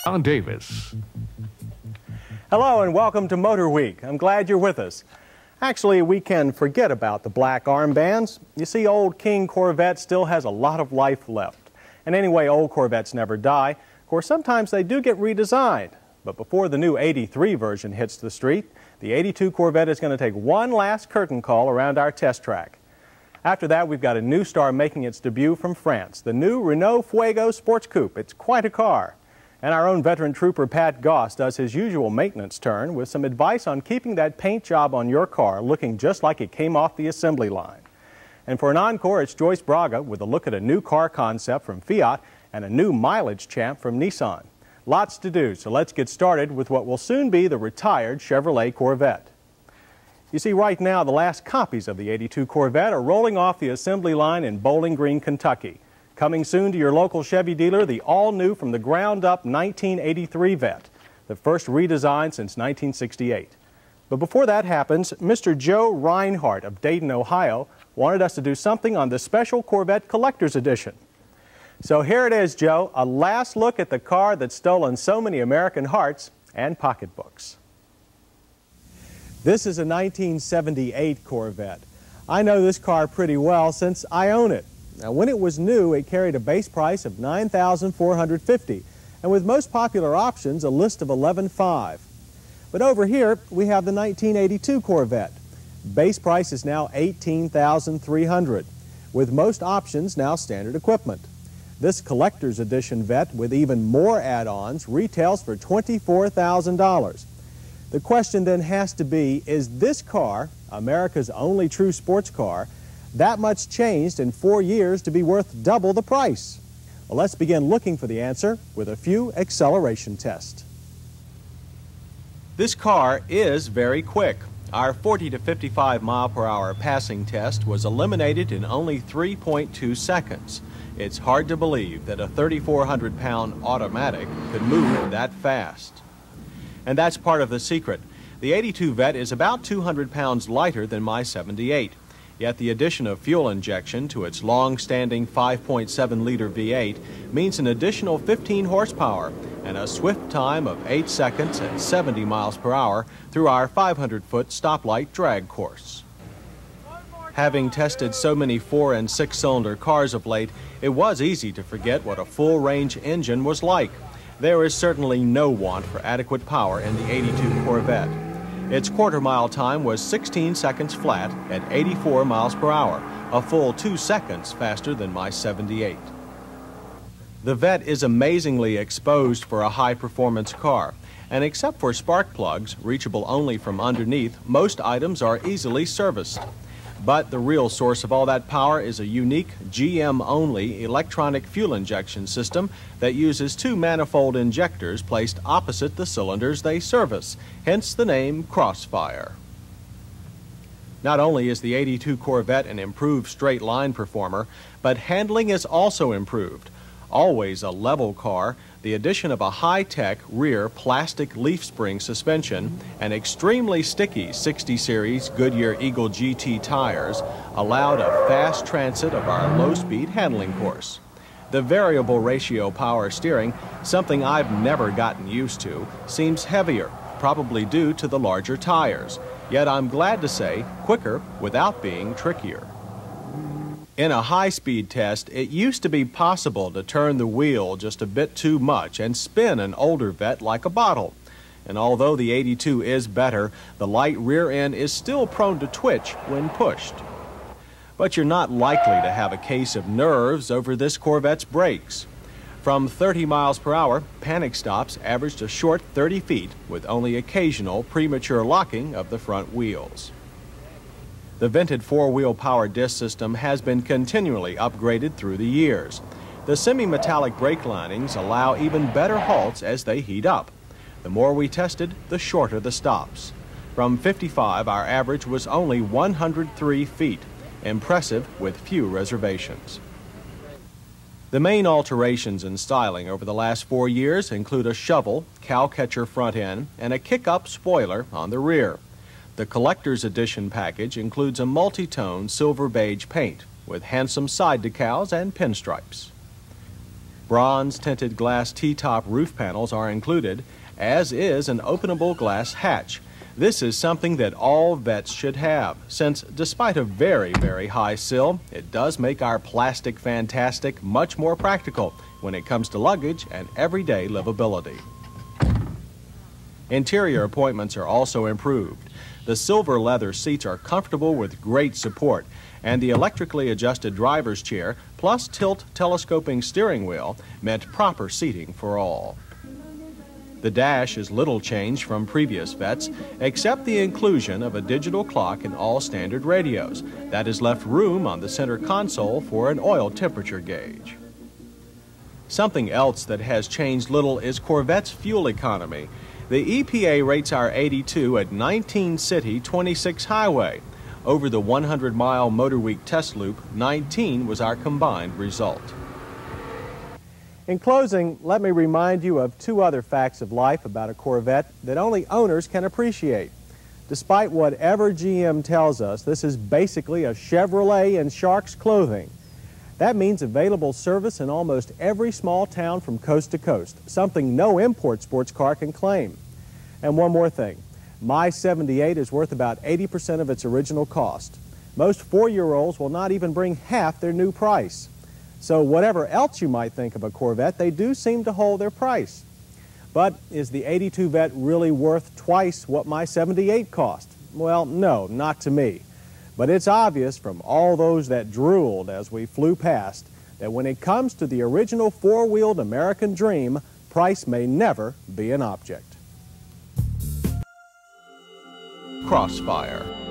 Don Davis. Hello and welcome to MotorWeek. I'm glad you're with us. Actually, we can forget about the black armbands. You see, old King Corvette still has a lot of life left. And anyway, old Corvettes never die. Of course, sometimes they do get redesigned. But before the new 83 version hits the street, the 82 Corvette is going to take one last curtain call around our test track. After that, we've got a new star making its debut from France, the new Renault Fuego Sports Coupe. It's quite a car. And our own veteran trooper Pat Goss does his usual maintenance turn with some advice on keeping that paint job on your car looking just like it came off the assembly line. And for an encore, it's Joyce Braga with a look at a new car concept from Fiat and a new mileage champ from Nissan. Lots to do, so let's get started with what will soon be the retired Chevrolet Corvette. You see, right now, the last copies of the 82 Corvette are rolling off the assembly line in Bowling Green, Kentucky. Coming soon to your local Chevy dealer, the all-new from the ground-up 1983 Vette, the first redesign since 1968. But before that happens, Mr. Joe Reinhardt of Dayton, Ohio, wanted us to do something on the special Corvette Collector's Edition. So here it is, Joe, a last look at the car that's stolen so many American hearts and pocketbooks. This is a 1978 Corvette. I know this car pretty well since I own it. Now, when it was new, it carried a base price of $9,450, and with most popular options, a list of $11,500. But over here, we have the 1982 Corvette. Base price is now $18,300, with most options now standard equipment. This collector's edition Vette, with even more add-ons, retails for $24,000. The question then has to be, is this car, America's only true sports car, that much changed in 4 years to be worth double the price? Well, let's begin looking for the answer with a few acceleration tests. This car is very quick. Our 40 to 55 mile per hour passing test was eliminated in only 3.2 seconds. It's hard to believe that a 3,400-pound automatic could move that fast. And that's part of the secret. The 82 Vette is about 200 pounds lighter than my 78. Yet the addition of fuel injection to its long-standing 5.7-liter V8 means an additional 15 horsepower and a swift time of 8 seconds at 70 miles per hour through our 500-foot stoplight drag course. Having tested so many 4- and 6-cylinder cars of late, it was easy to forget what a full-range engine was like. There is certainly no want for adequate power in the 82 Corvette. Its quarter-mile time was 16 seconds flat at 84 miles per hour, a full 2 seconds faster than my 78. The Vette is amazingly exposed for a high-performance car, and except for spark plugs, reachable only from underneath, most items are easily serviced. But the real source of all that power is a unique GM-only electronic fuel injection system that uses 2 manifold injectors placed opposite the cylinders they service, hence the name Crossfire. Not only is the 82 Corvette an improved straight line performer, but handling is also improved. Always a level car, the addition of a high-tech rear plastic leaf spring suspension and extremely sticky 60 series Goodyear Eagle GT tires allowed a fast transit of our low-speed handling course. The variable ratio power steering, something I've never gotten used to, seems heavier, probably due to the larger tires. Yet I'm glad to say quicker without being trickier. In a high-speed test, it used to be possible to turn the wheel just a bit too much and spin an older Vette like a bottle. And although the 82 is better, the light rear end is still prone to twitch when pushed. But you're not likely to have a case of nerves over this Corvette's brakes. From 30 miles per hour, panic stops averaged a short 30 feet with only occasional premature locking of the front wheels. The vented 4-wheel power disc system has been continually upgraded through the years. The semi-metallic brake linings allow even better halts as they heat up. The more we tested, the shorter the stops. From 55, our average was only 103 feet. Impressive with few reservations. The main alterations in styling over the last 4 years include a shovel, cowcatcher front end, and a kick-up spoiler on the rear. The Collector's Edition package includes a multi-tone silver beige paint with handsome side decals and pinstripes. Bronze-tinted glass T-top roof panels are included, as is an openable glass hatch. This is something that all vets should have, since despite a very, very high sill, it does make our plastic fantastic much more practical when it comes to luggage and everyday livability. Interior appointments are also improved. The silver leather seats are comfortable with great support, and the electrically adjusted driver's chair plus tilt telescoping steering wheel meant proper seating for all. The dash is little changed from previous Vets, except the inclusion of a digital clock in all standard radios. That has left room on the center console for an oil temperature gauge. Something else that has changed little is Corvette's fuel economy. The EPA rates our 82 at 19 city, 26 highway. Over the 100-mile MotorWeek test loop, 19 was our combined result. In closing, let me remind you of two other facts of life about a Corvette that only owners can appreciate. Despite whatever GM tells us, this is basically a Chevrolet in shark's clothing. That means available service in almost every small town from coast to coast, something no import sports car can claim. And one more thing, my 78 is worth about 80% of its original cost. Most 4-year-olds will not even bring half their new price. So whatever else you might think of a Corvette, they do seem to hold their price. But is the 82 Vet really worth twice what my 78 cost? Well, no, not to me. But it's obvious from all those that drooled as we flew past that when it comes to the original four-wheeled American dream, price may never be an object. Crossfire.